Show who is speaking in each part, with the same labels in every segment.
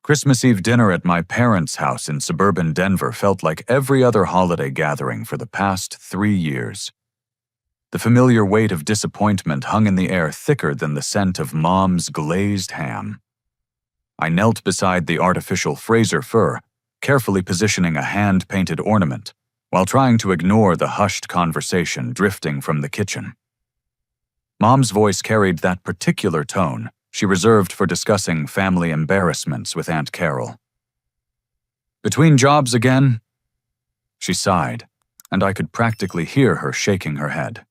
Speaker 1: Christmas Eve dinner at my parents' house in suburban Denver felt like every other holiday gathering for the past 3 years. The familiar weight of disappointment hung in the air thicker than the scent of Mom's glazed ham. I knelt beside the artificial Fraser fir, carefully positioning a hand-painted ornament, while trying to ignore the hushed conversation drifting from the kitchen. Mom's voice carried that particular tone she reserved for discussing family embarrassments with Aunt Carol. "Between jobs again?" She sighed, and I could practically hear her shaking her head.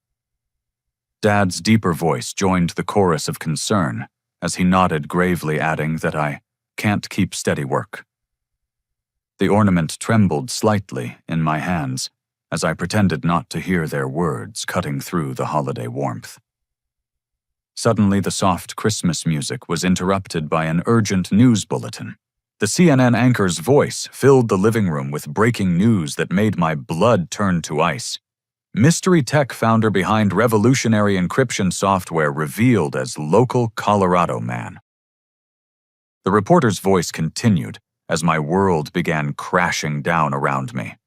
Speaker 1: Dad's deeper voice joined the chorus of concern as he nodded gravely, adding that I can't keep steady work. The ornament trembled slightly in my hands as I pretended not to hear their words cutting through the holiday warmth. Suddenly, the soft Christmas music was interrupted by an urgent news bulletin. The CNN anchor's voice filled the living room with breaking news that made my blood turn to ice. Mystery tech founder behind revolutionary encryption software revealed as local Colorado man. The reporter's voice continued as my world began crashing down around me.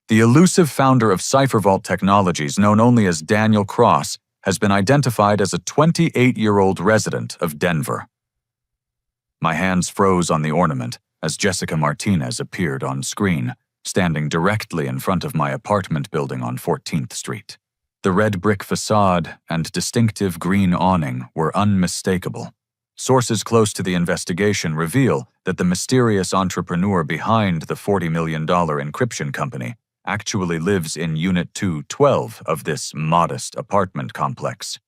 Speaker 1: The elusive founder of CipherVault Technologies, known only as Daniel Cross, has been identified as a 28-year-old resident of Denver. My hands froze on the ornament as Jessica Martinez appeared on screen, standing directly in front of my apartment building on 14th Street. The red brick facade and distinctive green awning were unmistakable. Sources close to the investigation reveal that the mysterious entrepreneur behind the $40 million encryption company actually lives in Unit 212 of this modest apartment complex.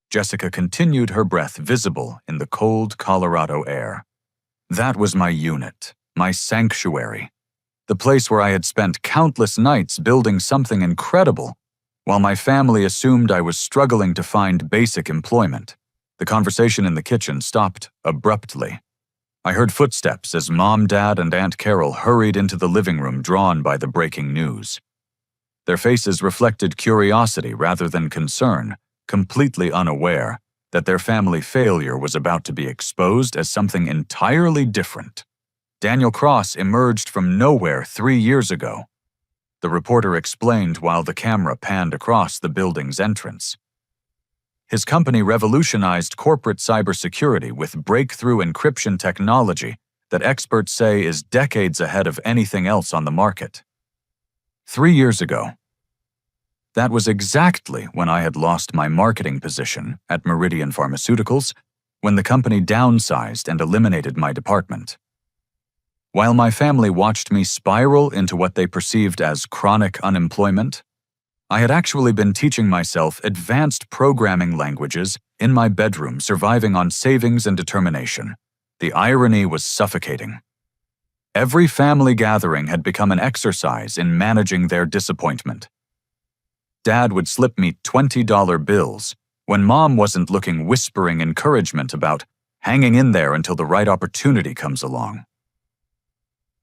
Speaker 1: Jessica continued, her breath visible in the cold Colorado air. That was my unit, my sanctuary, the place where I had spent countless nights building something incredible, while my family assumed I was struggling to find basic employment. The conversation in the kitchen stopped abruptly. I heard footsteps as Mom, Dad, and Aunt Carol hurried into the living room, drawn by the breaking news. Their faces reflected curiosity rather than concern, completely unaware that their family failure was about to be exposed as something entirely different. Daniel Cross emerged from nowhere 3 years ago. The reporter explained while the camera panned across the building's entrance. His company revolutionized corporate cybersecurity with breakthrough encryption technology that experts say is decades ahead of anything else on the market. 3 years ago. That was exactly when I had lost my marketing position at Meridian Pharmaceuticals, when the company downsized and eliminated my department. While my family watched me spiral into what they perceived as chronic unemployment, I had actually been teaching myself advanced programming languages in my bedroom, surviving on savings and determination. The irony was suffocating. Every family gathering had become an exercise in managing their disappointment. Dad would slip me $20 bills when Mom wasn't looking, whispering encouragement about hanging in there until the right opportunity comes along.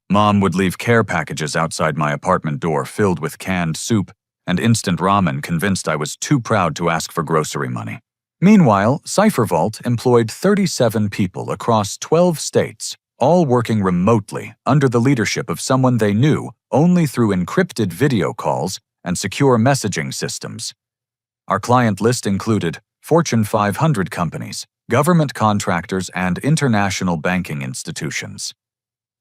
Speaker 1: Mom would leave care packages outside my apartment door filled with canned soup and instant ramen, convinced I was too proud to ask for grocery money. Meanwhile, CipherVault employed 37 people across 12 states, all working remotely under the leadership of someone they knew only through encrypted video calls and secure messaging systems. Our client list included Fortune 500 companies, government contractors, and international banking institutions.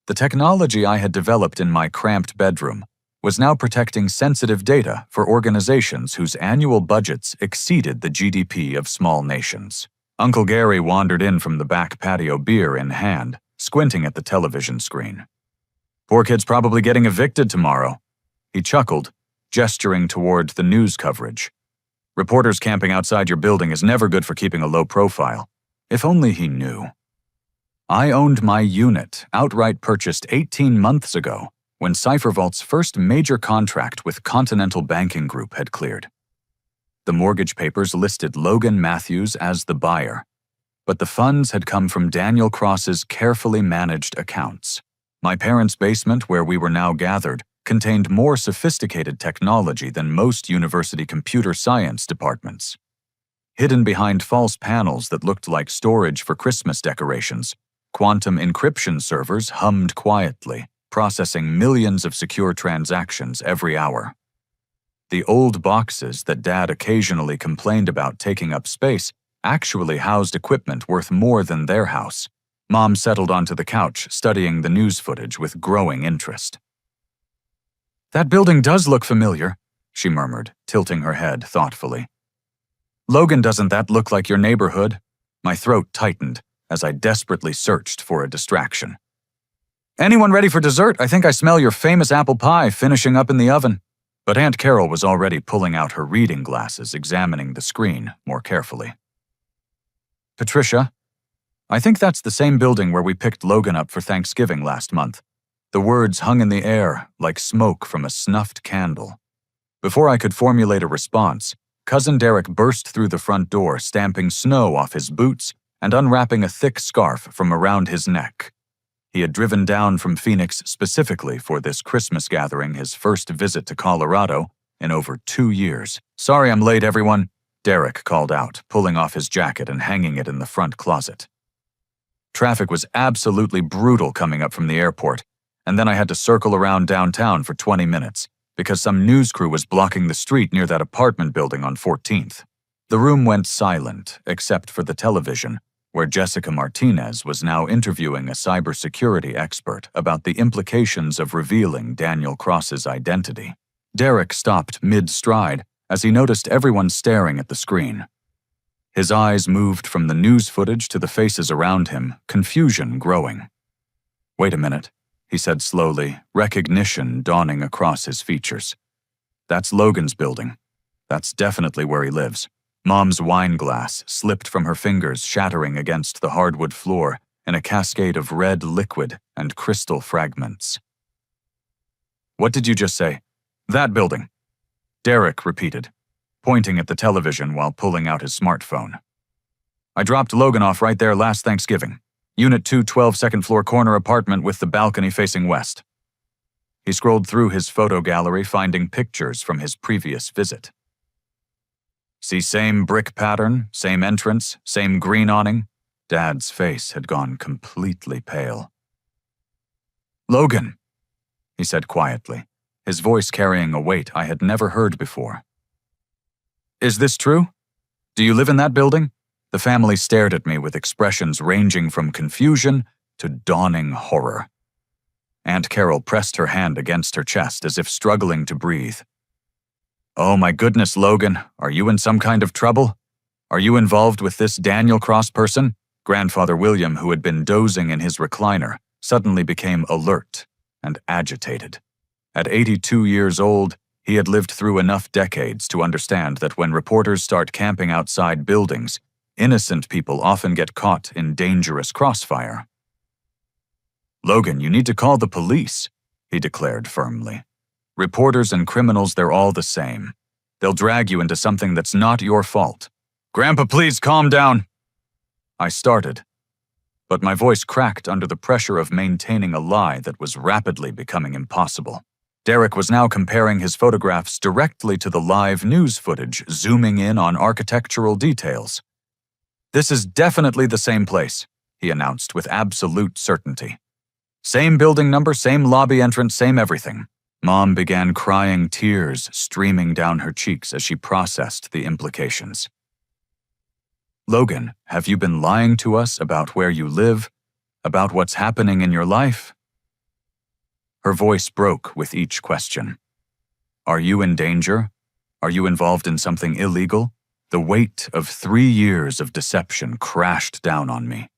Speaker 1: The technology I had developed in my cramped bedroom was now protecting sensitive data for organizations whose annual budgets exceeded the GDP of small nations. Uncle Gary wandered in from the back patio, beer in hand, squinting at the television screen. "Poor kid's probably getting evicted tomorrow," he chuckled, gesturing toward the news coverage. "Reporters camping outside your building is never good for keeping a low profile." If only he knew. I owned my unit, outright purchased 18 months ago, when CipherVault's first major contract with Continental Banking Group had cleared. The mortgage papers listed Logan Matthews as the buyer, but the funds had come from Daniel Cross's carefully managed accounts. My parents' basement, where we were now gathered, contained more sophisticated technology than most university computer science departments. Hidden behind false panels that looked like storage for Christmas decorations, quantum encryption servers hummed quietly, processing millions of secure transactions every hour. The old boxes that Dad occasionally complained about taking up space actually housed equipment worth more than their house. Mom settled onto the couch, studying the news footage with growing interest. "That building does look familiar," she murmured, tilting her head thoughtfully. "Logan, doesn't that look like your neighborhood?" My throat tightened as I desperately searched for a distraction. "Anyone ready for dessert? I think I smell your famous apple pie finishing up in the oven." But Aunt Carol was already pulling out her reading glasses, examining the screen more carefully. "Patricia, I think that's the same building where we picked Logan up for Thanksgiving last month." The words hung in the air like smoke from a snuffed candle. Before I could formulate a response, Cousin Derek burst through the front door, stamping snow off his boots and unwrapping a thick scarf from around his neck. He had driven down from Phoenix specifically for this Christmas gathering, his first visit to Colorado in over 2 years. "Sorry I'm late, everyone," Derek called out, pulling off his jacket and hanging it in the front closet. Traffic was absolutely brutal coming up from the airport, and then I had to circle around downtown for 20 minutes because some news crew was blocking the street near that apartment building on 14th. The room went silent, except for the television, where Jessica Martinez was now interviewing a cybersecurity expert about the implications of revealing Daniel Cross's identity. Derek stopped mid-stride as he noticed everyone staring at the screen. His eyes moved from the news footage to the faces around him, confusion growing. "Wait a minute," he said slowly, recognition dawning across his features. "That's Logan's building. That's definitely where he lives." Mom's wine glass slipped from her fingers, shattering against the hardwood floor in a cascade of red liquid and crystal fragments. "What did you just say?" "That building," Derek repeated, pointing at the television while pulling out his smartphone. "I dropped Logan off right there last Thanksgiving. Unit 212, second floor corner apartment with the balcony facing west." He scrolled through his photo gallery, finding pictures from his previous visit. "See, same brick pattern, same entrance, same green awning." Dad's face had gone completely pale. "Logan," he said quietly, his voice carrying a weight I had never heard before. "Is this true? Do you live in that building?" The family stared at me with expressions ranging from confusion to dawning horror. Aunt Carol pressed her hand against her chest as if struggling to breathe. "Oh my goodness, Logan, are you in some kind of trouble? Are you involved with this Daniel Cross person?" Grandfather William, who had been dozing in his recliner, suddenly became alert and agitated. At 82 years old, he had lived through enough decades to understand that when reporters start camping outside buildings, innocent people often get caught in dangerous crossfire. "Logan, you need to call the police," he declared firmly. "Reporters and criminals, they're all the same. They'll drag you into something that's not your fault." "Grandpa, please calm down," I started, but my voice cracked under the pressure of maintaining a lie that was rapidly becoming impossible. Derek was now comparing his photographs directly to the live news footage, zooming in on architectural details. "This is definitely the same place," he announced with absolute certainty. "Same building number, same lobby entrance, same everything." Mom began crying, tears streaming down her cheeks as she processed the implications. "Logan, have you been lying to us about where you live, about what's happening in your life?" Her voice broke with each question. "Are you in danger? Are you involved in something illegal?" The weight of 3 years of deception crashed down on me.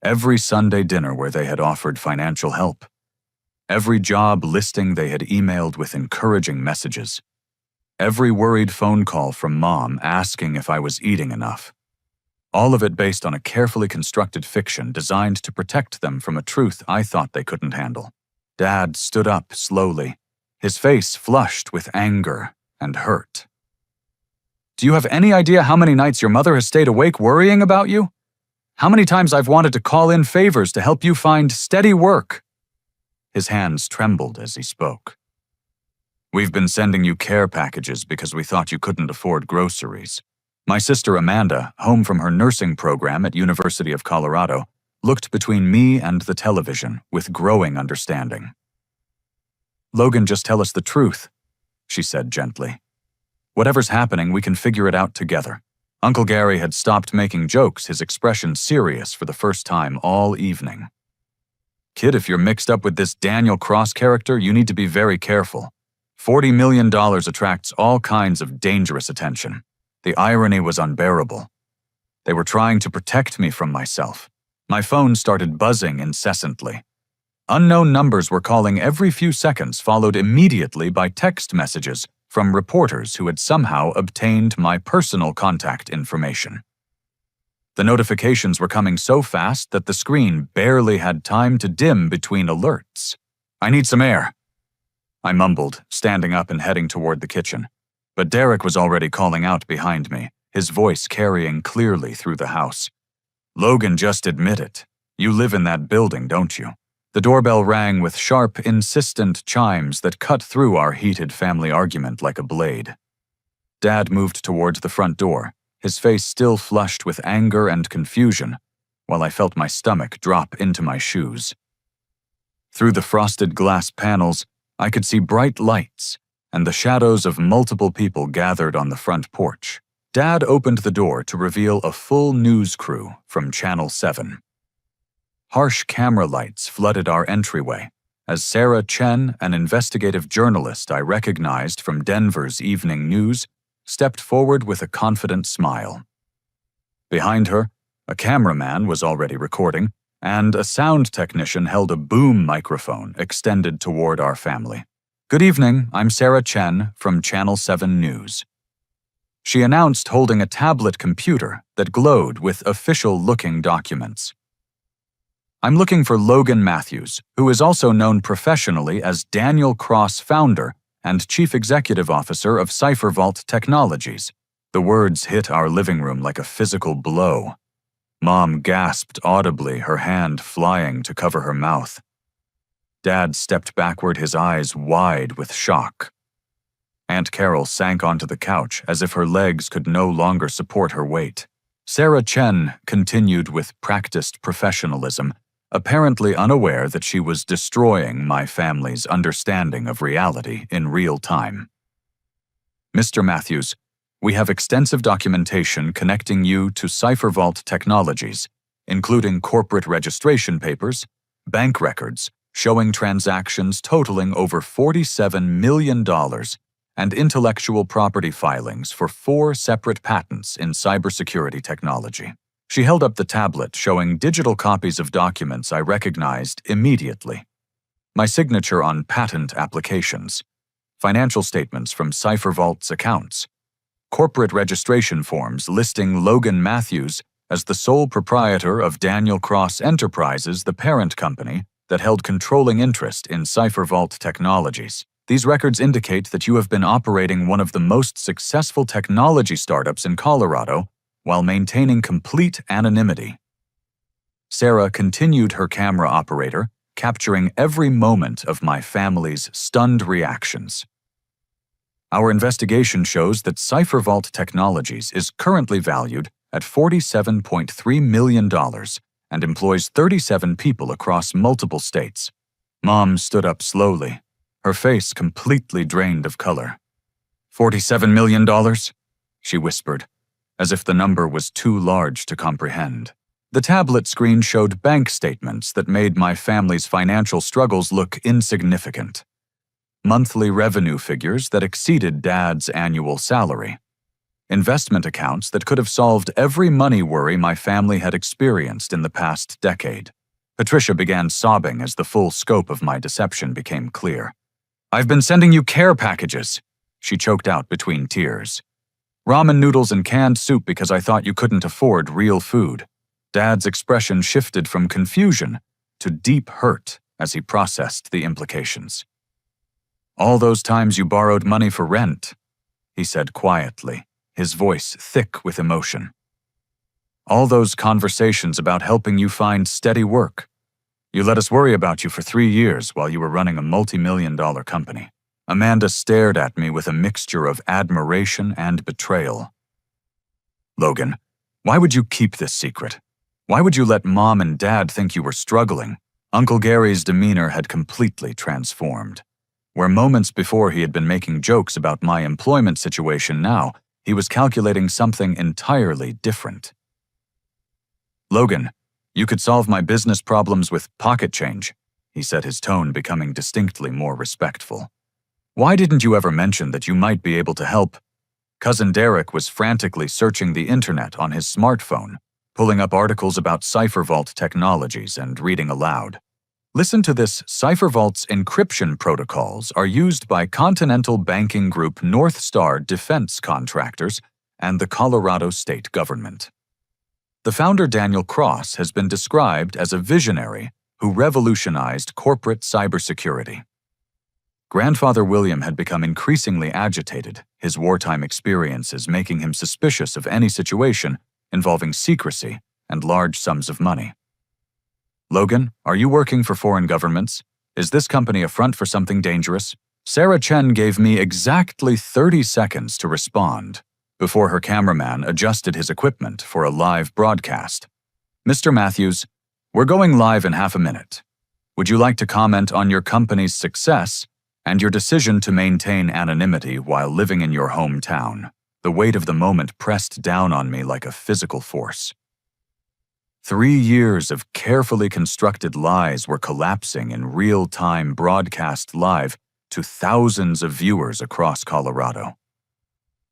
Speaker 1: Every Sunday dinner where they had offered financial help. Every job listing they had emailed with encouraging messages. Every worried phone call from Mom asking if I was eating enough. All of it based on a carefully constructed fiction designed to protect them from a truth I thought they couldn't handle. Dad stood up slowly, his face flushed with anger and hurt. "Do you have any idea how many nights your mother has stayed awake worrying about you? How many times I've wanted to call in favors to help you find steady work?" His hands trembled as he spoke. "We've been sending you care packages because we thought you couldn't afford groceries. My sister Amanda, home from her nursing program at University of Colorado, looked between me and the television with growing understanding. "Logan, just tell us the truth," she said gently. "Whatever's happening, we can figure it out together." Uncle Gary had stopped making jokes, his expression serious for the first time all evening. "Kid, if you're mixed up with this Daniel Cross character, you need to be very careful. $40 million attracts all kinds of dangerous attention." The irony was unbearable. They were trying to protect me from myself. My phone started buzzing incessantly. Unknown numbers were calling every few seconds, followed immediately by text messages from reporters who had somehow obtained my personal contact information. The notifications were coming so fast that the screen barely had time to dim between alerts. "I need some air," I mumbled, standing up and heading toward the kitchen. But Derek was already calling out behind me, his voice carrying clearly through the house. "Logan, just admit it. You live in that building, don't you?" The doorbell rang with sharp, insistent chimes that cut through our heated family argument like a blade. Dad moved towards the front door, his face still flushed with anger and confusion, while I felt my stomach drop into my shoes. Through the frosted glass panels, I could see bright lights and the shadows of multiple people gathered on the front porch. Dad opened the door to reveal a full news crew from Channel 7. Harsh camera lights flooded our entryway as Sarah Chen, an investigative journalist I recognized from Denver's evening news, stepped forward with a confident smile. Behind her, a cameraman was already recording, and a sound technician held a boom microphone extended toward our family. "Good evening, I'm Sarah Chen from Channel 7 News," she announced, holding a tablet computer that glowed with official-looking documents. "I'm looking for Logan Matthews, who is also known professionally as Daniel Cross, founder and Chief Executive Officer of CipherVault Technologies." The words hit our living room like a physical blow. Mom gasped audibly, her hand flying to cover her mouth. Dad stepped backward, his eyes wide with shock. Aunt Carol sank onto the couch as if her legs could no longer support her weight. Sarah Chen continued with practiced professionalism, apparently unaware that she was destroying my family's understanding of reality in real time. "Mr. Matthews, we have extensive documentation connecting you to CipherVault Technologies, including corporate registration papers, bank records showing transactions totaling over $47 million, and intellectual property filings for 4 separate patents in cybersecurity technology." She held up the tablet showing digital copies of documents I recognized immediately. My signature on patent applications, financial statements from CipherVault's accounts, corporate registration forms listing Logan Matthews as the sole proprietor of Daniel Cross Enterprises, the parent company that held controlling interest in CipherVault Technologies. These records indicate that you have been operating one of the most successful technology startups in Colorado while maintaining complete anonymity. Sarah continued her camera operator, capturing every moment of my family's stunned reactions. "Our investigation shows that CipherVault Technologies is currently valued at $47.3 million and employs 37 people across multiple states." Mom stood up slowly, her face completely drained of color. $47 million? She whispered, as if the number was too large to comprehend. The tablet screen showed bank statements that made my family's financial struggles look insignificant. Monthly revenue figures that exceeded Dad's annual salary. Investment accounts that could have solved every money worry my family had experienced in the past decade. Patricia began sobbing as the full scope of my deception became clear. "I've been sending you care packages," she choked out between tears. "Ramen noodles and canned soup because I thought you couldn't afford real food." Dad's expression shifted from confusion to deep hurt as he processed the implications. "All those times you borrowed money for rent," he said quietly, his voice thick with emotion. "All those conversations about helping you find steady work. You let us worry about you for 3 years while you were running a multi-million-dollar company." Amanda stared at me with a mixture of admiration and betrayal. "Logan, why would you keep this secret? Why would you let Mom and Dad think you were struggling? Uncle Gary's demeanor had completely transformed. Where moments before he had been making jokes about my employment situation, now he was calculating something entirely different. "Logan, you could solve my business problems with pocket change," he said, his tone becoming distinctly more respectful. "Why didn't you ever mention that you might be able to help?" Cousin Derek was frantically searching the internet on his smartphone, pulling up articles about CipherVault technologies and reading aloud. "Listen to this. CipherVault's encryption protocols are used by Continental Banking Group North Star defense contractors and the Colorado state government. The founder, Daniel Cross, has been described as a visionary who revolutionized corporate cybersecurity." Grandfather William had become increasingly agitated, his wartime experiences making him suspicious of any situation involving secrecy and large sums of money. "Logan, are you working for foreign governments? Is this company a front for something dangerous?" Sarah Chen gave me exactly 30 seconds to respond before her cameraman adjusted his equipment for a live broadcast. "Mr. Matthews, we're going live in half a minute. Would you like to comment on your company's success and your decision to maintain anonymity while living in your hometown?" The weight of the moment pressed down on me like a physical force. 3 years of carefully constructed lies were collapsing in real-time broadcast live to thousands of viewers across Colorado.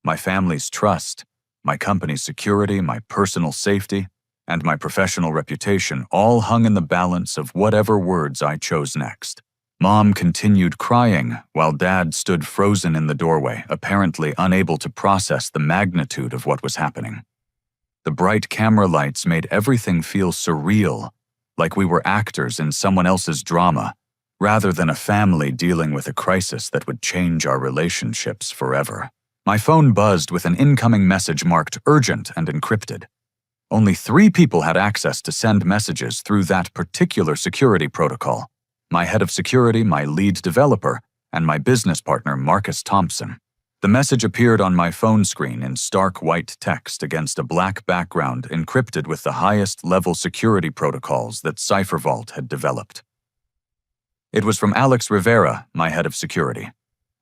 Speaker 1: My family's trust, my company's security, my personal safety, and my professional reputation all hung in the balance of whatever words I chose next. Mom continued crying while Dad stood frozen in the doorway, apparently unable to process the magnitude of what was happening. The bright camera lights made everything feel surreal, like we were actors in someone else's drama, rather than a family dealing with a crisis that would change our relationships forever. My phone buzzed with an incoming message marked urgent and encrypted. Only 3 people had access to send messages through that particular security protocol: my head of security, my lead developer, and my business partner, Marcus Thompson. The message appeared on my phone screen in stark white text against a black background encrypted with the highest level security protocols that CipherVault had developed. It was from Alex Rivera, my head of security,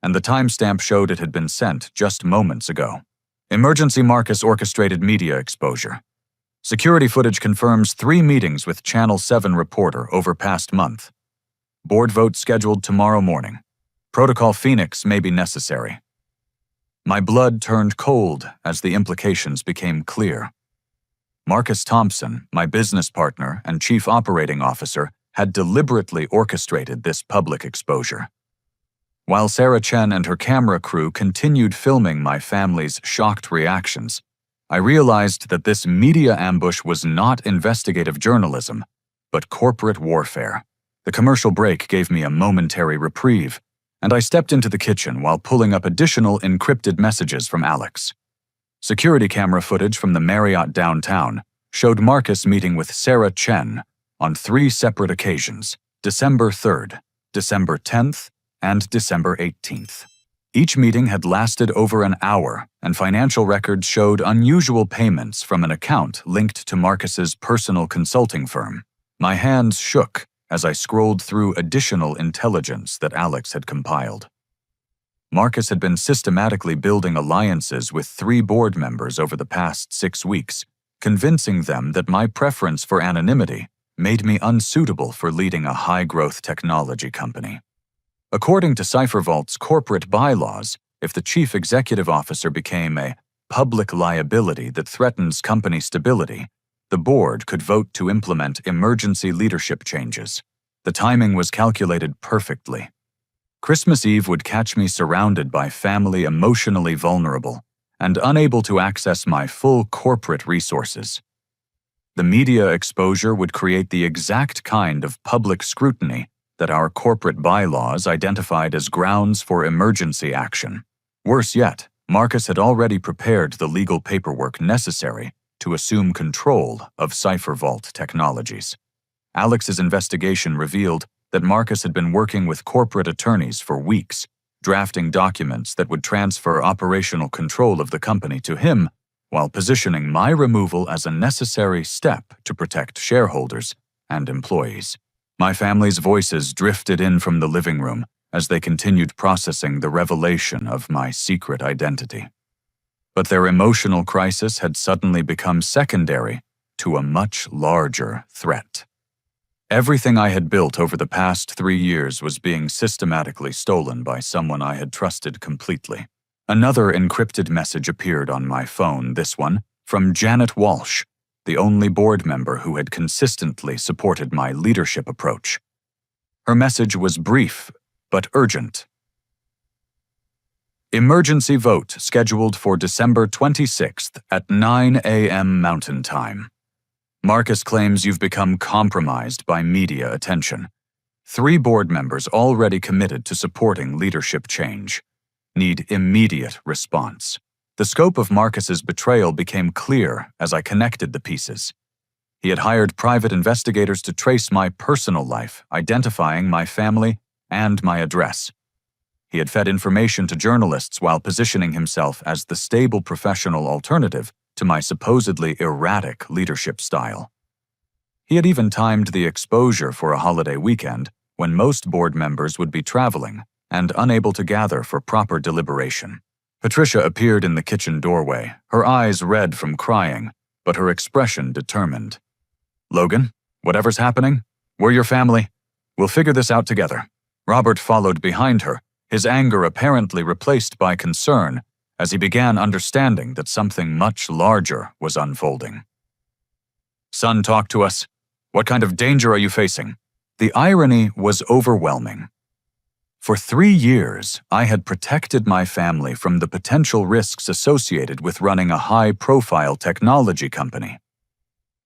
Speaker 1: and the timestamp showed it had been sent just moments ago. "Emergency Marcus orchestrated media exposure. Security footage confirms 3 meetings with Channel 7 reporter over past month. Board vote scheduled tomorrow morning. Protocol Phoenix may be necessary." My blood turned cold as the implications became clear. Marcus Thompson, my business partner and chief operating officer, had deliberately orchestrated this public exposure. While Sarah Chen and her camera crew continued filming my family's shocked reactions, I realized that this media ambush was not investigative journalism, but corporate warfare. The commercial break gave me a momentary reprieve, and I stepped into the kitchen while pulling up additional encrypted messages from Alex. Security camera footage from the Marriott downtown showed Marcus meeting with Sarah Chen on 3 separate occasions: December 3rd, December 10th, and December 18th. Each meeting had lasted over an hour, and financial records showed unusual payments from an account linked to Marcus's personal consulting firm. My hands shook as I scrolled through additional intelligence that Alex had compiled. Marcus had been systematically building alliances with 3 board members over the past 6 weeks, convincing them that my preference for anonymity made me unsuitable for leading a high-growth technology company. According to CipherVault's corporate bylaws, if the chief executive officer became a public liability that threatens company stability, the board could vote to implement emergency leadership changes. The timing was calculated perfectly. Christmas Eve would catch me surrounded by family emotionally vulnerable and unable to access my full corporate resources. The media exposure would create the exact kind of public scrutiny that our corporate bylaws identified as grounds for emergency action. Worse yet, Marcus had already prepared the legal paperwork necessary to assume control of CipherVault Technologies. Alex's investigation revealed that Marcus had been working with corporate attorneys for weeks, drafting documents that would transfer operational control of the company to him while positioning my removal as a necessary step to protect shareholders and employees. My family's voices drifted in from the living room as they continued processing the revelation of my secret identity. But their emotional crisis had suddenly become secondary to a much larger threat. Everything I had built over the past 3 years was being systematically stolen by someone I had trusted completely. Another encrypted message appeared on my phone, this one from Janet Walsh, the only board member who had consistently supported my leadership approach. Her message was brief but urgent. Emergency vote scheduled for December 26th at 9 a.m. Mountain Time. Marcus claims you've become compromised by media attention. 3 board members already committed to supporting leadership change. Need immediate response. The scope of Marcus's betrayal became clear as I connected the pieces. He had hired private investigators to trace my personal life, identifying my family and my address. He had fed information to journalists while positioning himself as the stable professional alternative to my supposedly erratic leadership style. He had even timed the exposure for a holiday weekend when most board members would be traveling and unable to gather for proper deliberation. Patricia appeared in the kitchen doorway, her eyes red from crying, but her expression determined. "Logan, whatever's happening, we're your family. We'll figure this out together." Robert followed behind her, his anger apparently replaced by concern as he began understanding that something much larger was unfolding. "Son, talk to us. What kind of danger are you facing?" The irony was overwhelming. For 3 years, I had protected my family from the potential risks associated with running a high-profile technology company.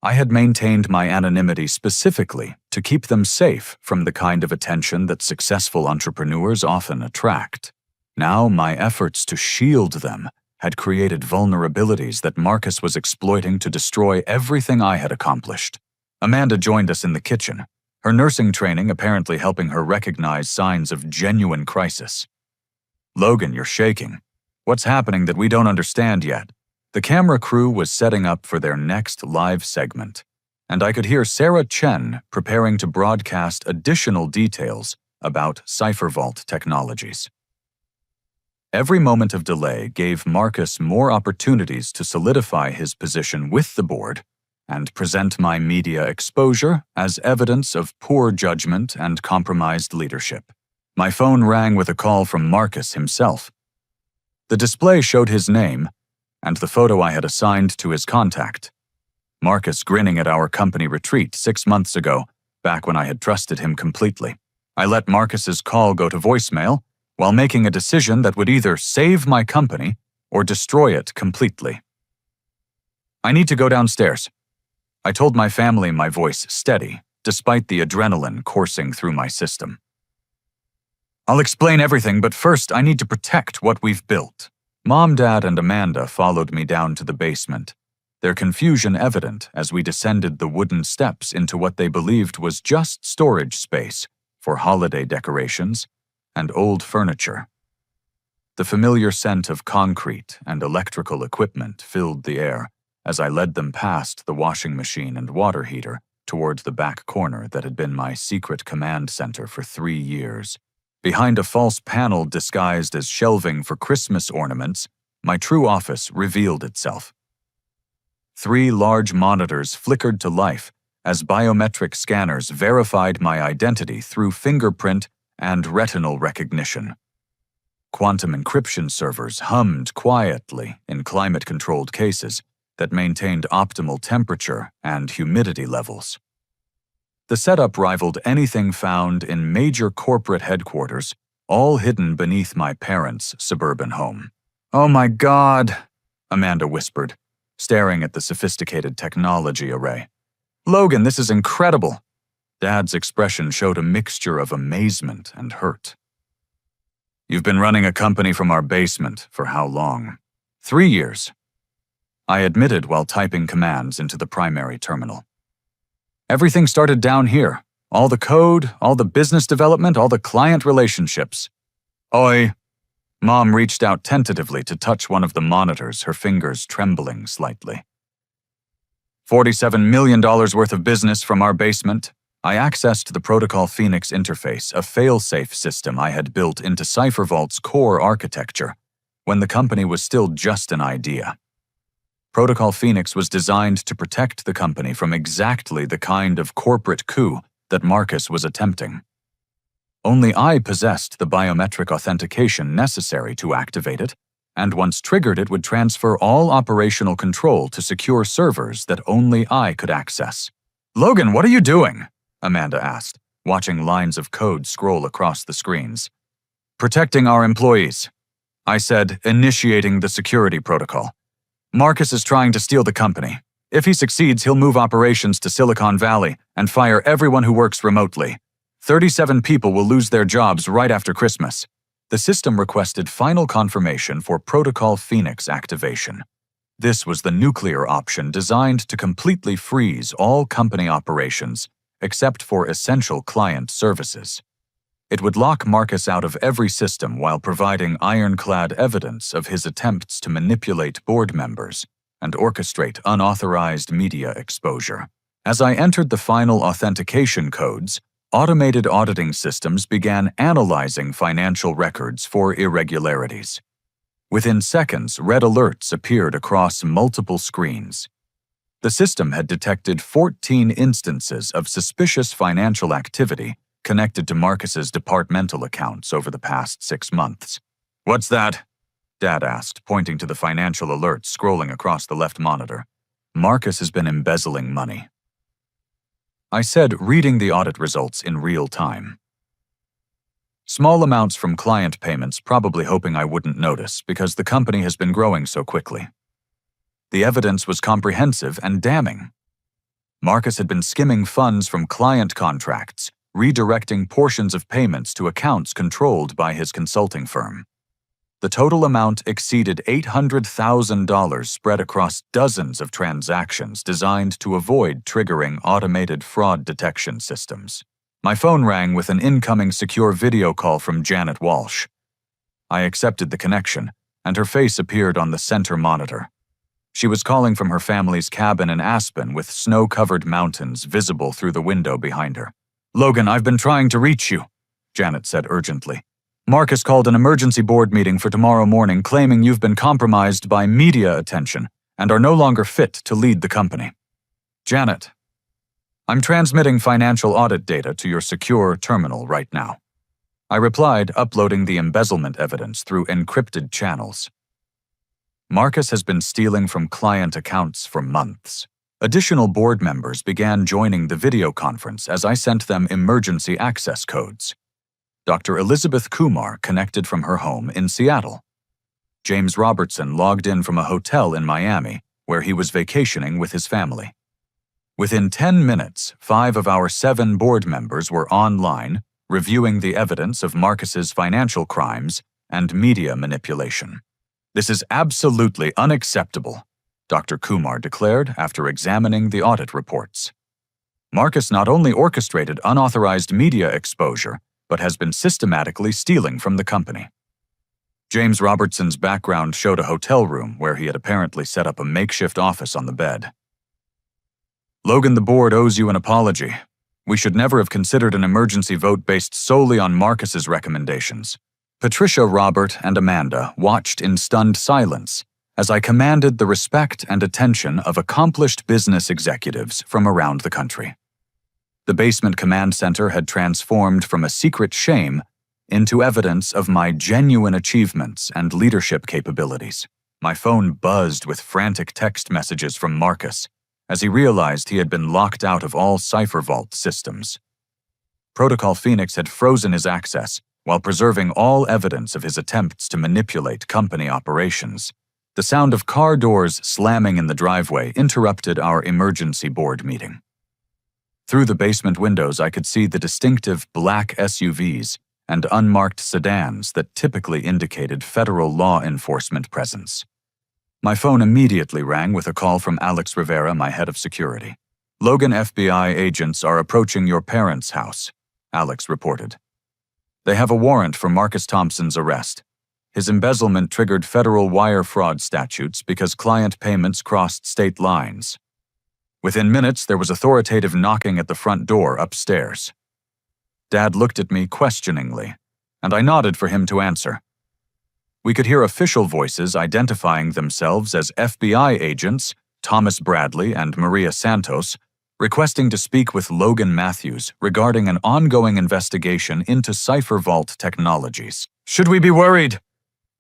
Speaker 1: I had maintained my anonymity specifically to keep them safe from the kind of attention that successful entrepreneurs often attract. Now my efforts to shield them had created vulnerabilities that Marcus was exploiting to destroy everything I had accomplished. Amanda joined us in the kitchen, her nursing training apparently helping her recognize signs of genuine crisis. "Logan, you're shaking. What's happening that we don't understand yet?" The camera crew was setting up for their next live segment, and I could hear Sarah Chen preparing to broadcast additional details about CipherVault Technologies. Every moment of delay gave Marcus more opportunities to solidify his position with the board and present my media exposure as evidence of poor judgment and compromised leadership. My phone rang with a call from Marcus himself. The display showed his name and the photo I had assigned to his contact. Marcus grinning at our company retreat 6 months ago, back when I had trusted him completely. I let Marcus's call go to voicemail while making a decision that would either save my company or destroy it completely. "I need to go downstairs." I told my family, my voice steady, despite the adrenaline coursing through my system. "I'll explain everything, but first I need to protect what we've built." Mom, Dad, and Amanda followed me down to the basement, their confusion evident as we descended the wooden steps into what they believed was just storage space for holiday decorations and old furniture. The familiar scent of concrete and electrical equipment filled the air as I led them past the washing machine and water heater toward the back corner that had been my secret command center for 3 years. Behind a false panel disguised as shelving for Christmas ornaments, my true office revealed itself. 3 large monitors flickered to life as biometric scanners verified my identity through fingerprint and retinal recognition. Quantum encryption servers hummed quietly in climate-controlled cases that maintained optimal temperature and humidity levels. The setup rivaled anything found in major corporate headquarters, all hidden beneath my parents' suburban home. "Oh my God," Amanda whispered, staring at the sophisticated technology array. "Logan, this is incredible." Dad's expression showed a mixture of amazement and hurt. "You've been running a company from our basement for how long?" 3 years. I admitted while typing commands into the primary terminal. "Everything started down here. All the code, all the business development, all the client relationships." "Oi!" Mom reached out tentatively to touch one of the monitors, her fingers trembling slightly. $47 million worth of business from our basement. I accessed the Protocol Phoenix interface, a fail-safe system I had built into CipherVault's core architecture, when the company was still just an idea. Protocol Phoenix was designed to protect the company from exactly the kind of corporate coup that Marcus was attempting. Only I possessed the biometric authentication necessary to activate it, and once triggered it would transfer all operational control to secure servers that only I could access. "Logan, what are you doing?" Amanda asked, watching lines of code scroll across the screens. "Protecting our employees," I said, initiating the security protocol. "Marcus is trying to steal the company. If he succeeds, he'll move operations to Silicon Valley and fire everyone who works remotely. 37 people will lose their jobs right after Christmas." The system requested final confirmation for Protocol Phoenix activation. This was the nuclear option designed to completely freeze all company operations except for essential client services. It would lock Marcus out of every system while providing ironclad evidence of his attempts to manipulate board members and orchestrate unauthorized media exposure. As I entered the final authentication codes, automated auditing systems began analyzing financial records for irregularities. Within seconds, red alerts appeared across multiple screens. The system had detected 14 instances of suspicious financial activity connected to Marcus's departmental accounts over the past 6 months. "What's that?" Dad asked, pointing to the financial alerts scrolling across the left monitor. "Marcus has been embezzling money," I said, reading the audit results in real time. Small amounts from client payments, probably hoping I wouldn't notice because the company has been growing so quickly. The evidence was comprehensive and damning. Marcus had been skimming funds from client contracts, redirecting portions of payments to accounts controlled by his consulting firm. The total amount exceeded $800,000 spread across dozens of transactions designed to avoid triggering automated fraud detection systems. My phone rang with an incoming secure video call from Janet Walsh. I accepted the connection, and her face appeared on the center monitor. She was calling from her family's cabin in Aspen with snow-covered mountains visible through the window behind her. "Logan, I've been trying to reach you," Janet said urgently. "Marcus called an emergency board meeting for tomorrow morning claiming you've been compromised by media attention and are no longer fit to lead the company." "Janet, I'm transmitting financial audit data to your secure terminal right now," I replied, uploading the embezzlement evidence through encrypted channels. Marcus has been stealing from client accounts for months. Additional board members began joining the video conference as I sent them emergency access codes. Dr. Elizabeth Kumar connected from her home in Seattle. James Robertson logged in from a hotel in Miami, where he was vacationing with his family. Within 10 minutes, 5 of our 7 board members were online, reviewing the evidence of Marcus's financial crimes and media manipulation. "This is absolutely unacceptable," Dr. Kumar declared after examining the audit reports. "Marcus not only orchestrated unauthorized media exposure, but has been systematically stealing from the company." James Robertson's background showed a hotel room where he had apparently set up a makeshift office on the bed. "Logan, the board owes you an apology. We should never have considered an emergency vote based solely on Marcus's recommendations." Patricia, Robert, and Amanda watched in stunned silence as I commanded the respect and attention of accomplished business executives from around the country. The basement command center had transformed from a secret shame into evidence of my genuine achievements and leadership capabilities. My phone buzzed with frantic text messages from Marcus as he realized he had been locked out of all CipherVault systems. Protocol Phoenix had frozen his access while preserving all evidence of his attempts to manipulate company operations. The sound of car doors slamming in the driveway interrupted our emergency board meeting. Through the basement windows, I could see the distinctive black SUVs and unmarked sedans that typically indicated federal law enforcement presence. My phone immediately rang with a call from Alex Rivera, my head of security. "Logan, FBI agents are approaching your parents' house," Alex reported. "They have a warrant for Marcus Thompson's arrest. His embezzlement triggered federal wire fraud statutes because client payments crossed state lines. Within minutes, there was authoritative knocking at the front door upstairs. Dad looked at me questioningly, and I nodded for him to answer. We could hear official voices identifying themselves as FBI agents, Thomas Bradley and Maria Santos, requesting to speak with Logan Matthews regarding an ongoing investigation into Cipher Vault technologies. "Should we be worried?"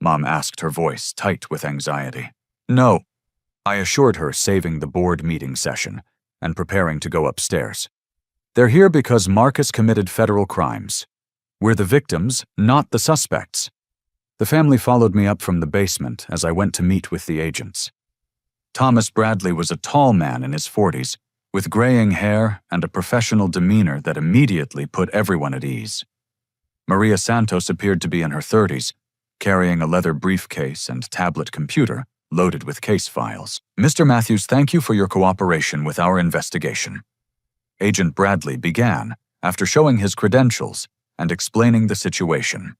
Speaker 1: Mom asked, her voice tight with anxiety. "No," I assured her, saving the board meeting session and preparing to go upstairs. "They're here because Marcus committed federal crimes. We're the victims, not the suspects." The family followed me up from the basement as I went to meet with the agents. Thomas Bradley was a tall man in his 40s, with graying hair and a professional demeanor that immediately put everyone at ease. Maria Santos appeared to be in her 30s, carrying a leather briefcase and tablet computer loaded with case files. "Mr. Matthews, thank you for your cooperation with our investigation." Agent Bradley began, after showing his credentials and explaining the situation.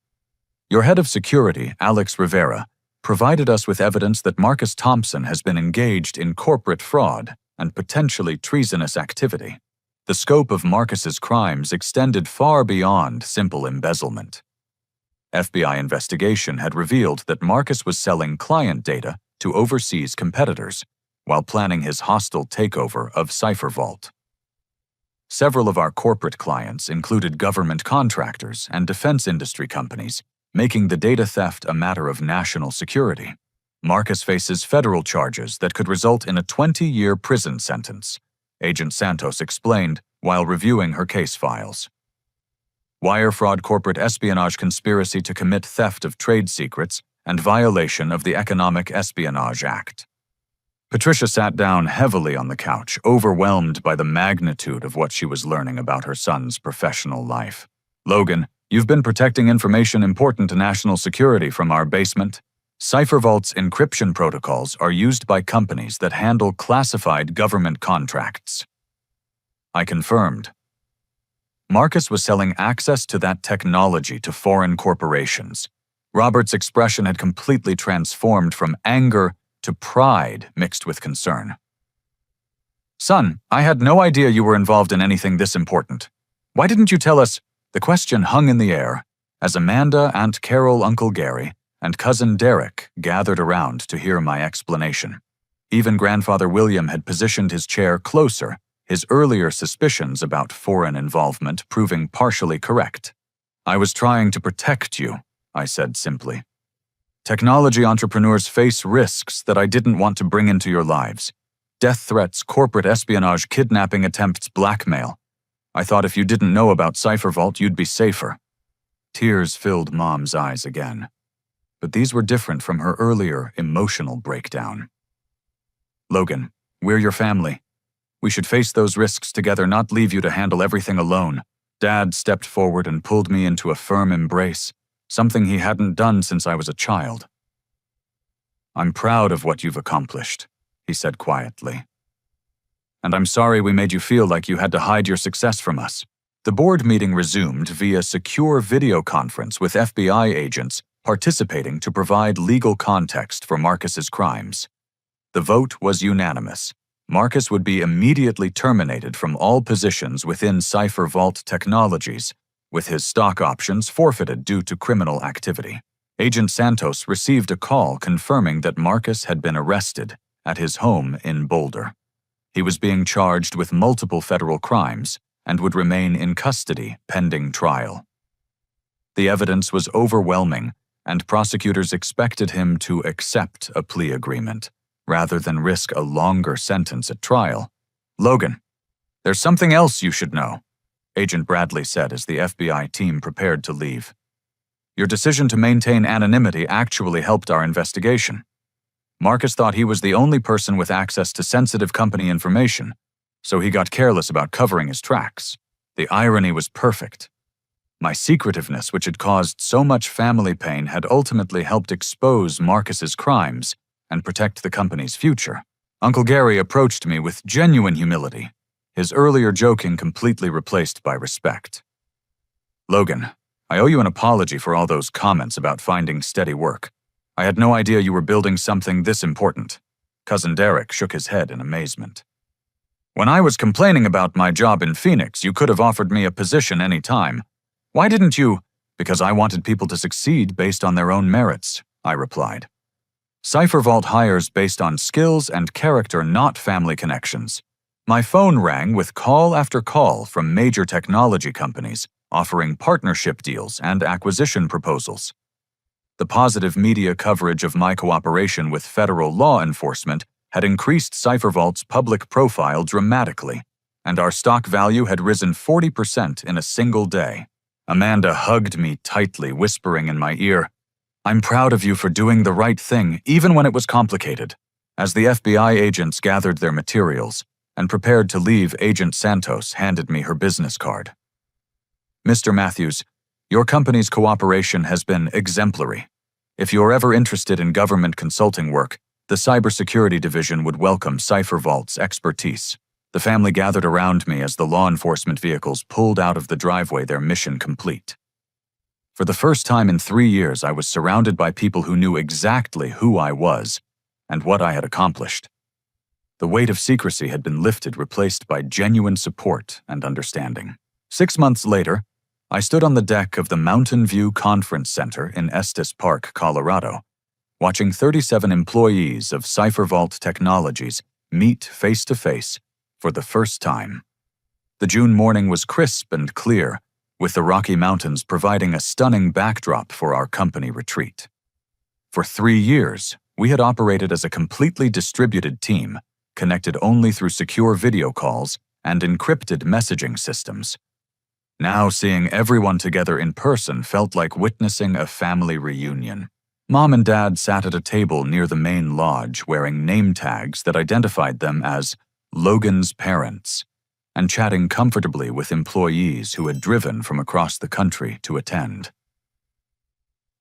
Speaker 1: "Your head of security, Alex Rivera, provided us with evidence that Marcus Thompson has been engaged in corporate fraud and potentially treasonous activity. The scope of Marcus's crimes extended far beyond simple embezzlement. FBI investigation had revealed that Marcus was selling client data to overseas competitors while planning his hostile takeover of Cipher Vault. Several of our corporate clients included government contractors and defense industry companies, making the data theft a matter of national security. Marcus faces federal charges that could result in a 20-year prison sentence, Agent Santos explained while reviewing her case files. Wire fraud, corporate espionage, conspiracy to commit theft of trade secrets, and violation of the Economic Espionage Act. Patricia sat down heavily on the couch, overwhelmed by the magnitude of what she was learning about her son's professional life. "Logan, you've been protecting information important to national security from our basement. Cipher Vault's encryption protocols are used by companies that handle classified government contracts." I confirmed. Marcus was selling access to that technology to foreign corporations. Robert's expression had completely transformed from anger to pride mixed with concern. "Son, I had no idea you were involved in anything this important. Why didn't you tell us?" The question hung in the air as Amanda, Aunt Carol, Uncle Gary, and Cousin Derek gathered around to hear my explanation. Even Grandfather William had positioned his chair closer, his earlier suspicions about foreign involvement proving partially correct. "I was trying to protect you," I said simply. "Technology entrepreneurs face risks that I didn't want to bring into your lives. Death threats, corporate espionage, kidnapping attempts, blackmail. I thought if you didn't know about Cipher Vault, you'd be safer." Tears filled Mom's eyes again. But these were different from her earlier emotional breakdown. "Logan, we're your family. We should face those risks together, not leave you to handle everything alone." Dad stepped forward and pulled me into a firm embrace, something he hadn't done since I was a child. "I'm proud of what you've accomplished," he said quietly. "And I'm sorry we made you feel like you had to hide your success from us." The board meeting resumed via secure video conference with FBI agents participating to provide legal context for Marcus's crimes. The vote was unanimous. Marcus would be immediately terminated from all positions within Cipher Vault Technologies, with his stock options forfeited due to criminal activity. Agent Santos received a call confirming that Marcus had been arrested at his home in Boulder. He was being charged with multiple federal crimes and would remain in custody pending trial. The evidence was overwhelming, and prosecutors expected him to accept a plea agreement, rather than risk a longer sentence at trial. "Logan, there's something else you should know," Agent Bradley said as the FBI team prepared to leave. "Your decision to maintain anonymity actually helped our investigation. Marcus thought he was the only person with access to sensitive company information, so he got careless about covering his tracks. The irony was perfect. My secretiveness, which had caused so much family pain, had ultimately helped expose Marcus's crimes and protect the company's future." Uncle Gary approached me with genuine humility, his earlier joking completely replaced by respect. "Logan, I owe you an apology for all those comments about finding steady work. I had no idea you were building something this important." Cousin Derek shook his head in amazement. "When I was complaining about my job in Phoenix, you could have offered me a position any time. Why didn't you?" "Because I wanted people to succeed based on their own merits," I replied. "CipherVault hires based on skills and character, not family connections." My phone rang with call after call from major technology companies offering partnership deals and acquisition proposals. The positive media coverage of my cooperation with federal law enforcement had increased CipherVault's public profile dramatically, and our stock value had risen 40% in a single day. Amanda hugged me tightly, whispering in my ear, "I'm proud of you for doing the right thing, even when it was complicated." As the FBI agents gathered their materials and prepared to leave, Agent Santos handed me her business card. "Mr. Matthews, your company's cooperation has been exemplary. If you're ever interested in government consulting work, the Cybersecurity Division would welcome CipherVault's expertise." The family gathered around me as the law enforcement vehicles pulled out of the driveway, their mission complete. For the first time in 3 years, I was surrounded by people who knew exactly who I was and what I had accomplished. The weight of secrecy had been lifted, replaced by genuine support and understanding. 6 months later, I stood on the deck of the Mountain View Conference Center in Estes Park, Colorado, watching 37 employees of CipherVault Technologies meet face-to-face for the first time. The June morning was crisp and clear, with the Rocky Mountains providing a stunning backdrop for our company retreat. For 3 years, we had operated as a completely distributed team, connected only through secure video calls and encrypted messaging systems. Now, seeing everyone together in person felt like witnessing a family reunion. Mom and Dad sat at a table near the main lodge wearing name tags that identified them as Logan's parents, and chatting comfortably with employees who had driven from across the country to attend.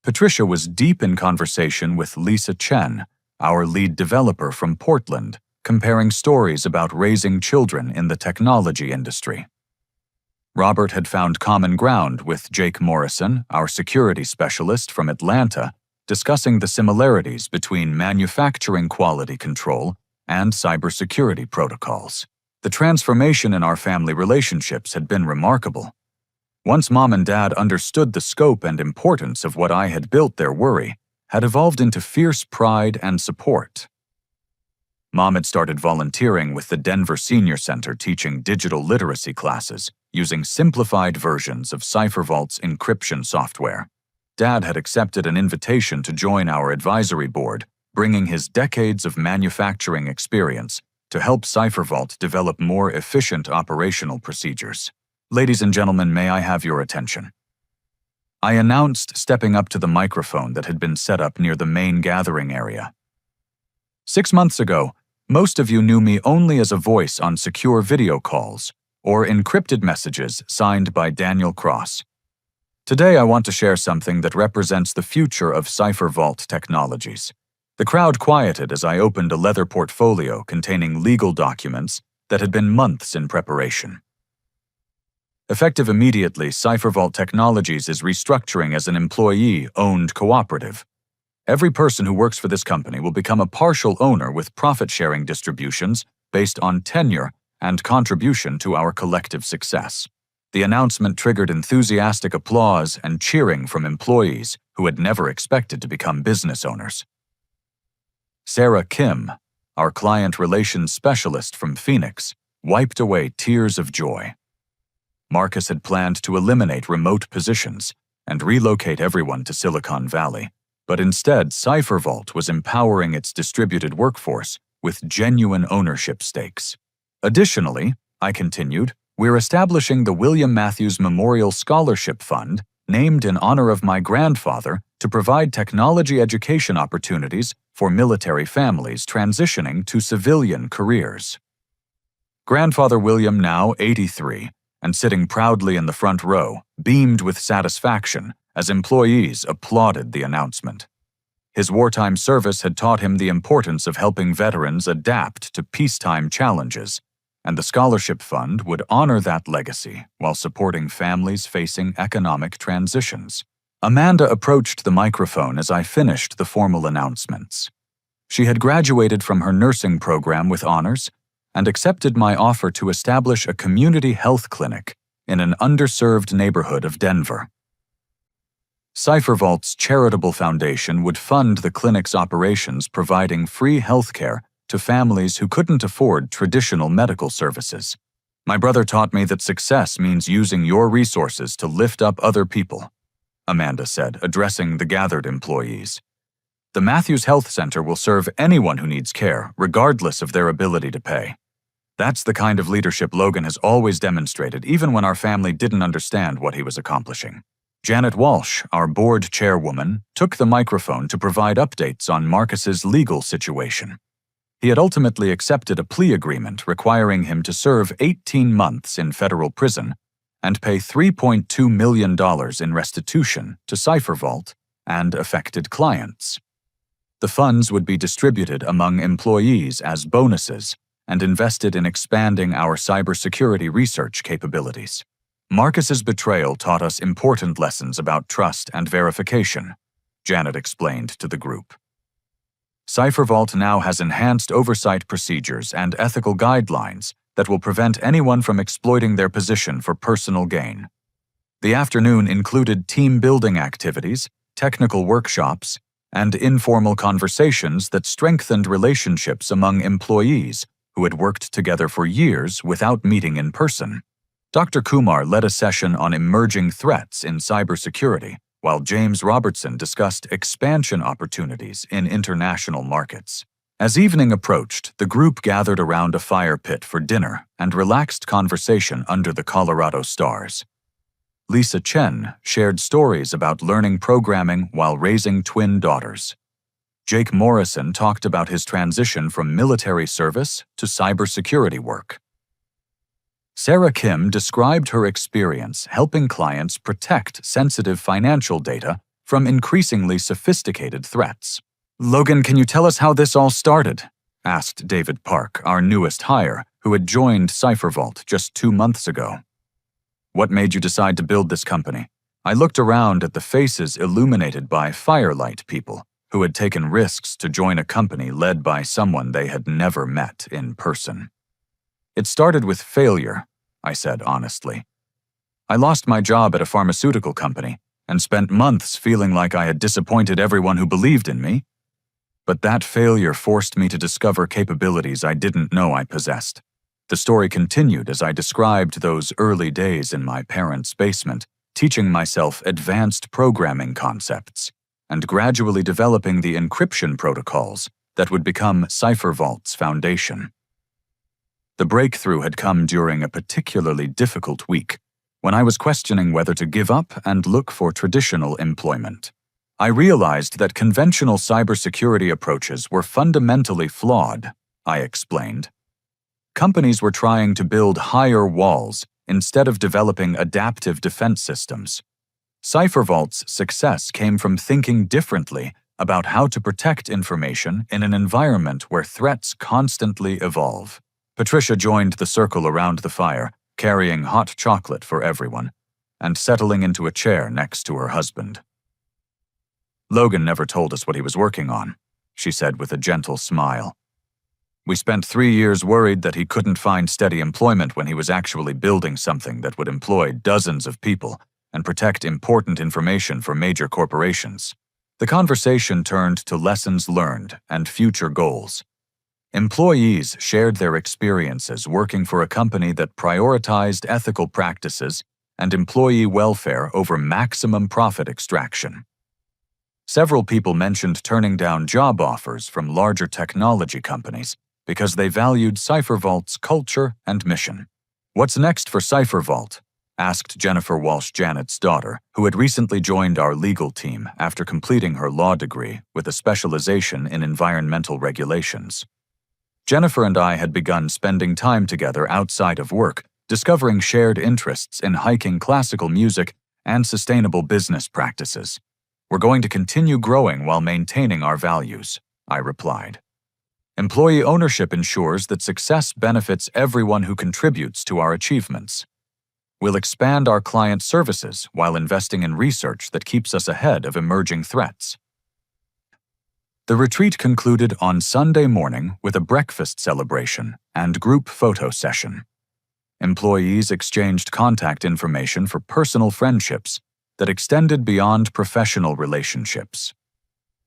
Speaker 1: Patricia was deep in conversation with Lisa Chen, our lead developer from Portland, comparing stories about raising children in the technology industry. Robert had found common ground with Jake Morrison, our security specialist from Atlanta, discussing the similarities between manufacturing quality control and cybersecurity protocols. The transformation in our family relationships had been remarkable. Once Mom and Dad understood the scope and importance of what I had built, their worry had evolved into fierce pride and support. Mom had started volunteering with the Denver Senior Center, teaching digital literacy classes using simplified versions of CipherVault's encryption software. Dad had accepted an invitation to join our advisory board, bringing his decades of manufacturing experience to help CipherVault develop more efficient operational procedures. "Ladies and gentlemen, may I have your attention?" I announced, stepping up to the microphone that had been set up near the main gathering area. 6 months ago, most of you knew me only as a voice on secure video calls or encrypted messages signed by Daniel Cross. Today, I want to share something that represents the future of CipherVault Technologies. The crowd quieted as I opened a leather portfolio containing legal documents that had been months in preparation. Effective immediately, CipherVault Technologies is restructuring as an employee-owned cooperative. Every person who works for this company will become a partial owner with profit-sharing distributions based on tenure and contribution to our collective success. The announcement triggered enthusiastic applause and cheering from employees who had never expected to become business owners. Sarah Kim, our client relations specialist from Phoenix, wiped away tears of joy. Marcus had planned to eliminate remote positions and relocate everyone to Silicon Valley, but instead CipherVault was empowering its distributed workforce with genuine ownership stakes. Additionally, I continued, we're establishing the William Matthews Memorial Scholarship Fund, named in honor of my grandfather, to provide technology education opportunities for military families transitioning to civilian careers. Grandfather William, now 83, and sitting proudly in the front row, beamed with satisfaction as employees applauded the announcement. His wartime service had taught him the importance of helping veterans adapt to peacetime challenges, and the scholarship fund would honor that legacy while supporting families facing economic transitions. Amanda approached the microphone as I finished the formal announcements. She had graduated from her nursing program with honors and accepted my offer to establish a community health clinic in an underserved neighborhood of Denver. CipherVault's charitable foundation would fund the clinic's operations, providing free health care to families who couldn't afford traditional medical services. My brother taught me that success means using your resources to lift up other people, Amanda said, addressing the gathered employees. The Matthews Health Center will serve anyone who needs care, regardless of their ability to pay. That's the kind of leadership Logan has always demonstrated, even when our family didn't understand what he was accomplishing. Janet Walsh, our board chairwoman, took the microphone to provide updates on Marcus's legal situation. He had ultimately accepted a plea agreement requiring him to serve 18 months in federal prison and pay $3.2 million in restitution to CipherVault and affected clients. The funds would be distributed among employees as bonuses and invested in expanding our cybersecurity research capabilities. Marcus's betrayal taught us important lessons about trust and verification, Janet explained to the group. CipherVault now has enhanced oversight procedures and ethical guidelines that will prevent anyone from exploiting their position for personal gain. The afternoon included team-building activities, technical workshops, and informal conversations that strengthened relationships among employees who had worked together for years without meeting in person. Dr. Kumar led a session on emerging threats in cybersecurity, while James Robertson discussed expansion opportunities in international markets. As evening approached, the group gathered around a fire pit for dinner and relaxed conversation under the Colorado stars. Lisa Chen shared stories about learning programming while raising twin daughters. Jake Morrison talked about his transition from military service to cybersecurity work. Sarah Kim described her experience helping clients protect sensitive financial data from increasingly sophisticated threats. "Logan, can you tell us how this all started?" asked David Park, our newest hire, who had joined CipherVault just 2 months ago. "What made you decide to build this company?" I looked around at the faces illuminated by firelight people who had taken risks to join a company led by someone they had never met in person. "It started with failure," I said honestly. "I lost my job at a pharmaceutical company and spent months feeling like I had disappointed everyone who believed in me. But that failure forced me to discover capabilities I didn't know I possessed." The story continued as I described those early days in my parents' basement, teaching myself advanced programming concepts and gradually developing the encryption protocols that would become CipherVault's foundation. The breakthrough had come during a particularly difficult week, when I was questioning whether to give up and look for traditional employment. I realized that conventional cybersecurity approaches were fundamentally flawed, I explained. Companies were trying to build higher walls instead of developing adaptive defense systems. CipherVault's success came from thinking differently about how to protect information in an environment where threats constantly evolve. Patricia joined the circle around the fire, carrying hot chocolate for everyone, and settling into a chair next to her husband. "Logan never told us what he was working on," she said with a gentle smile. "We spent 3 years worried that he couldn't find steady employment when he was actually building something that would employ dozens of people and protect important information for major corporations." The conversation turned to lessons learned and future goals. Employees shared their experiences working for a company that prioritized ethical practices and employee welfare over maximum profit extraction. Several people mentioned turning down job offers from larger technology companies because they valued CipherVault's culture and mission. "What's next for CipherVault?" asked Jennifer Walsh, Janet's daughter, who had recently joined our legal team after completing her law degree with a specialization in environmental regulations. Jennifer and I had begun spending time together outside of work, discovering shared interests in hiking classical music and sustainable business practices. "We're going to continue growing while maintaining our values," I replied. Employee ownership ensures that success benefits everyone who contributes to our achievements. We'll expand our client services while investing in research that keeps us ahead of emerging threats. The retreat concluded on Sunday morning with a breakfast celebration and group photo session. Employees exchanged contact information for personal friendships that extended beyond professional relationships.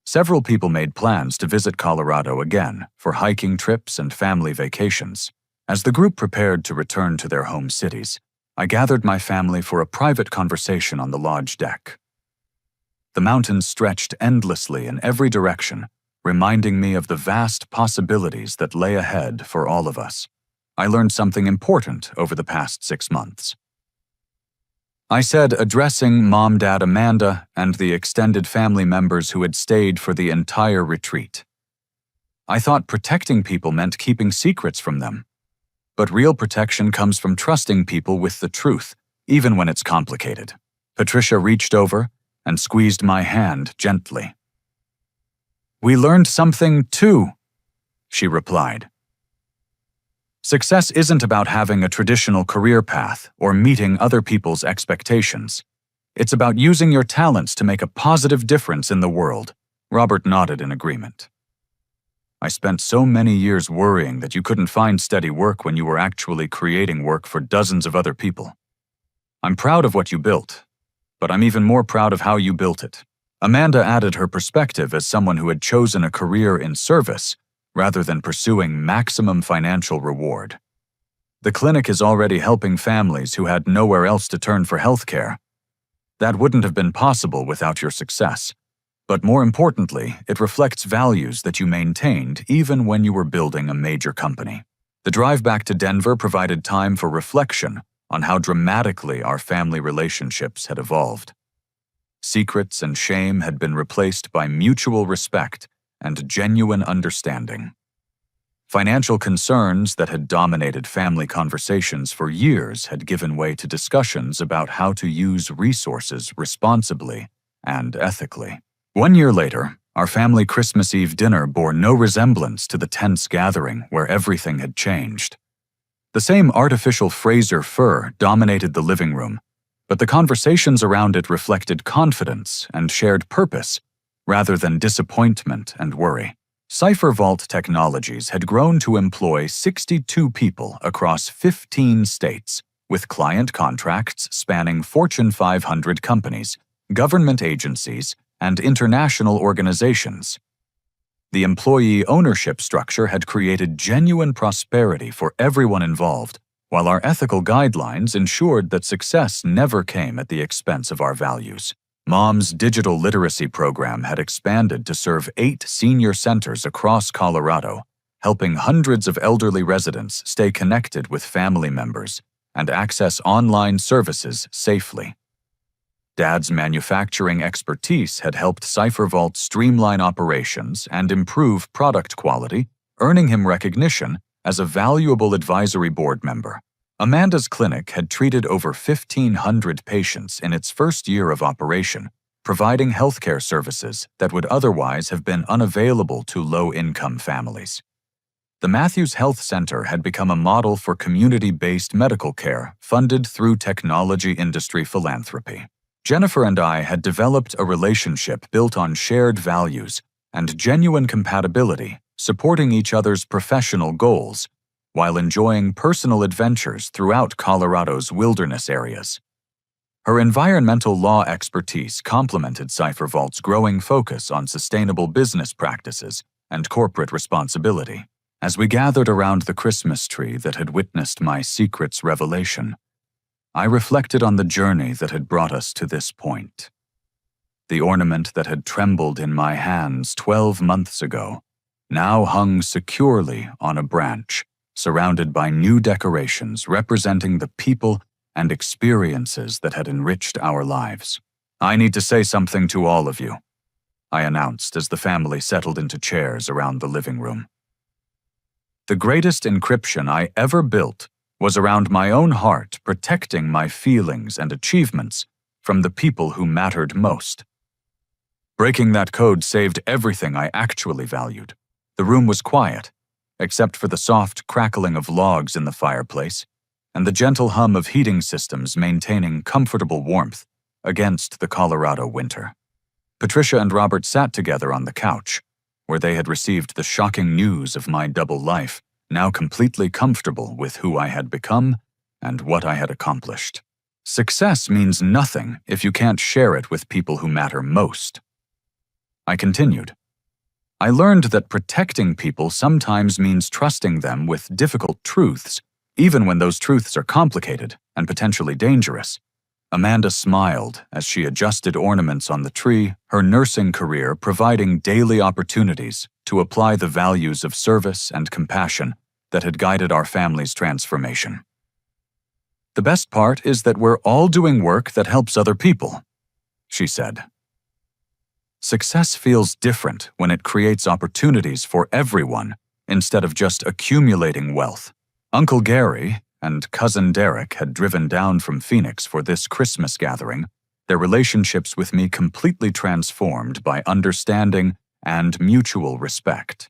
Speaker 1: Several people made plans to visit Colorado again for hiking trips and family vacations. As the group prepared to return to their home cities, I gathered my family for a private conversation on the lodge deck. The mountains stretched endlessly in every direction, reminding me of the vast possibilities that lay ahead for all of us. I learned something important over the past 6 months. I said, addressing Mom, Dad, Amanda, and the extended family members who had stayed for the entire retreat. I thought protecting people meant keeping secrets from them. But real protection comes from trusting people with the truth, even when it's complicated. Patricia reached over and squeezed my hand gently. "We learned something too," she replied. Success isn't about having a traditional career path or meeting other people's expectations. It's about using your talents to make a positive difference in the world. Robert nodded in agreement. I spent so many years worrying that you couldn't find steady work when you were actually creating work for dozens of other people. I'm proud of what you built, but I'm even more proud of how you built it. Amanda added her perspective as someone who had chosen a career in service rather than pursuing maximum financial reward. The clinic is already helping families who had nowhere else to turn for healthcare. That wouldn't have been possible without your success. But more importantly, it reflects values that you maintained even when you were building a major company. The drive back to Denver provided time for reflection on how dramatically our family relationships had evolved. Secrets and shame had been replaced by mutual respect and genuine understanding. Financial concerns that had dominated family conversations for years had given way to discussions about how to use resources responsibly and ethically. 1 year later, our family Christmas Eve dinner bore no resemblance to the tense gathering where everything had changed. The same artificial Fraser fur dominated the living room, but the conversations around it reflected confidence and shared purpose rather than disappointment and worry. Cipher Vault Technologies had grown to employ 62 people across 15 states, with client contracts spanning Fortune 500 companies, government agencies, and international organizations. The employee ownership structure had created genuine prosperity for everyone involved, while our ethical guidelines ensured that success never came at the expense of our values. Mom's digital literacy program had expanded to serve 8 senior centers across Colorado, helping hundreds of elderly residents stay connected with family members and access online services safely. Dad's manufacturing expertise had helped Cipher Vault streamline operations and improve product quality, earning him recognition as a valuable advisory board member. Amanda's clinic had treated over 1,500 patients in its first year of operation, providing healthcare services that would otherwise have been unavailable to low-income families. The Matthews Health Center had become a model for community-based medical care funded through technology industry philanthropy. Jennifer and I had developed a relationship built on shared values and genuine compatibility, supporting each other's professional goals while enjoying personal adventures throughout Colorado's wilderness areas. Her environmental law expertise complemented Cipher Vault's growing focus on sustainable business practices and corporate responsibility. As we gathered around the Christmas tree that had witnessed my secrets revelation, I reflected on the journey that had brought us to this point. The ornament that had trembled in my hands 12 months ago now hung securely on a branch, surrounded by new decorations representing the people and experiences that had enriched our lives. "I need to say something to all of you," I announced as the family settled into chairs around the living room. The greatest encryption I ever built was around my own heart, protecting my feelings and achievements from the people who mattered most. Breaking that code saved everything I actually valued. The room was quiet, except for the soft crackling of logs in the fireplace and the gentle hum of heating systems maintaining comfortable warmth against the Colorado winter. Patricia and Robert sat together on the couch, where they had received the shocking news of my double life, now completely comfortable with who I had become and what I had accomplished. Success means nothing if you can't share it with people who matter most. I continued. I learned that protecting people sometimes means trusting them with difficult truths, even when those truths are complicated and potentially dangerous. Amanda smiled as she adjusted ornaments on the tree, her nursing career providing daily opportunities to apply the values of service and compassion that had guided our family's transformation. The best part is that we're all doing work that helps other people, she said. Success feels different when it creates opportunities for everyone instead of just accumulating wealth. Uncle Gary and Cousin Derek had driven down from Phoenix for this Christmas gathering, their relationships with me completely transformed by understanding and mutual respect.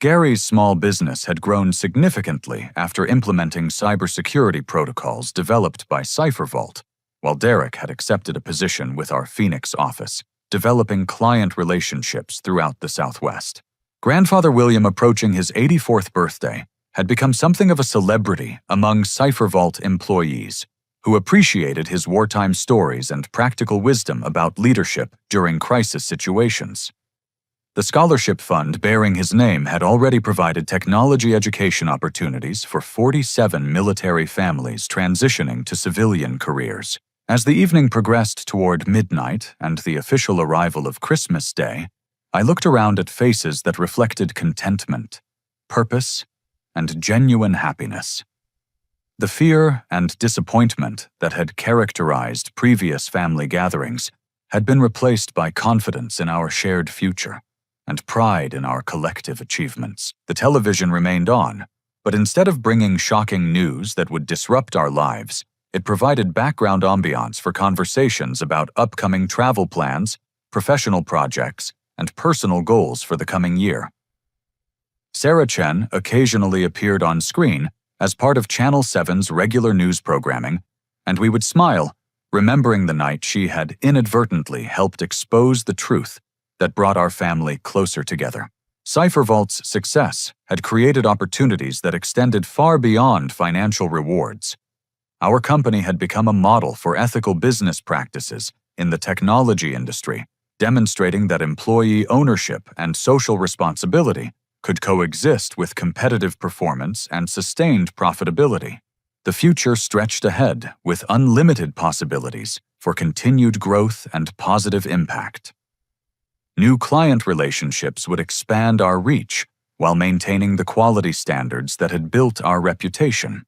Speaker 1: Gary's small business had grown significantly after implementing cybersecurity protocols developed by CipherVault, while Derek had accepted a position with our Phoenix office, developing client relationships throughout the Southwest. Grandfather William, approaching his 84th birthday, had become something of a celebrity among CipherVault employees, who appreciated his wartime stories and practical wisdom about leadership during crisis situations. The scholarship fund bearing his name had already provided technology education opportunities for 47 military families transitioning to civilian careers. As the evening progressed toward midnight and the official arrival of Christmas Day, I looked around at faces that reflected contentment, purpose, and genuine happiness. The fear and disappointment that had characterized previous family gatherings had been replaced by confidence in our shared future and pride in our collective achievements. The television remained on, but instead of bringing shocking news that would disrupt our lives, it provided background ambiance for conversations about upcoming travel plans, professional projects, and personal goals for the coming year. Sarah Chen occasionally appeared on screen as part of Channel 7's regular news programming, and we would smile, remembering the night she had inadvertently helped expose the truth that brought our family closer together. CipherVault's success had created opportunities that extended far beyond financial rewards. Our company had become a model for ethical business practices in the technology industry, demonstrating that employee ownership and social responsibility could coexist with competitive performance and sustained profitability. The future stretched ahead with unlimited possibilities for continued growth and positive impact. New client relationships would expand our reach while maintaining the quality standards that had built our reputation.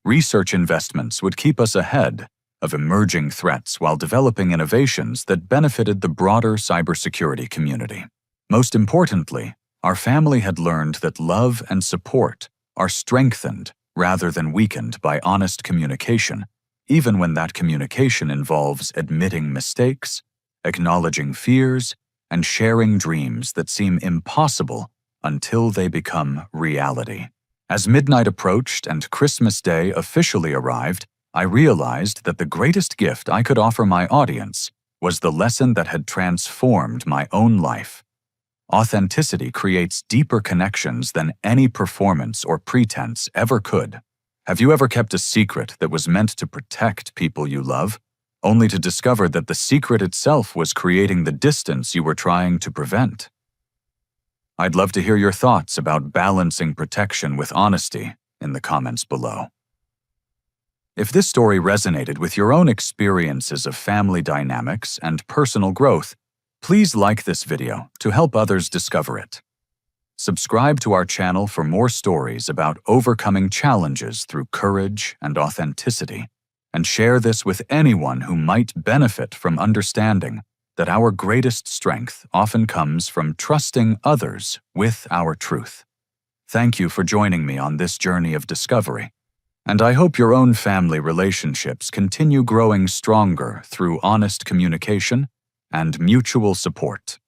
Speaker 1: Research investments would keep us ahead of emerging threats while developing innovations that benefited the broader cybersecurity community. Most importantly, our family had learned that love and support are strengthened rather than weakened by honest communication, even when that communication involves admitting mistakes, acknowledging fears, and sharing dreams that seem impossible until they become reality. As midnight approached and Christmas Day officially arrived, I realized that the greatest gift I could offer my audience was the lesson that had transformed my own life. Authenticity creates deeper connections than any performance or pretense ever could. Have you ever kept a secret that was meant to protect people you love, only to discover that the secret itself was creating the distance you were trying to prevent? I'd love to hear your thoughts about balancing protection with honesty in the comments below. If this story resonated with your own experiences of family dynamics and personal growth, please like this video to help others discover it. Subscribe to our channel for more stories about overcoming challenges through courage and authenticity, and share this with anyone who might benefit from understanding that our greatest strength often comes from trusting others with our truth. Thank you for joining me on this journey of discovery, and I hope your own family relationships continue growing stronger through honest communication and mutual support.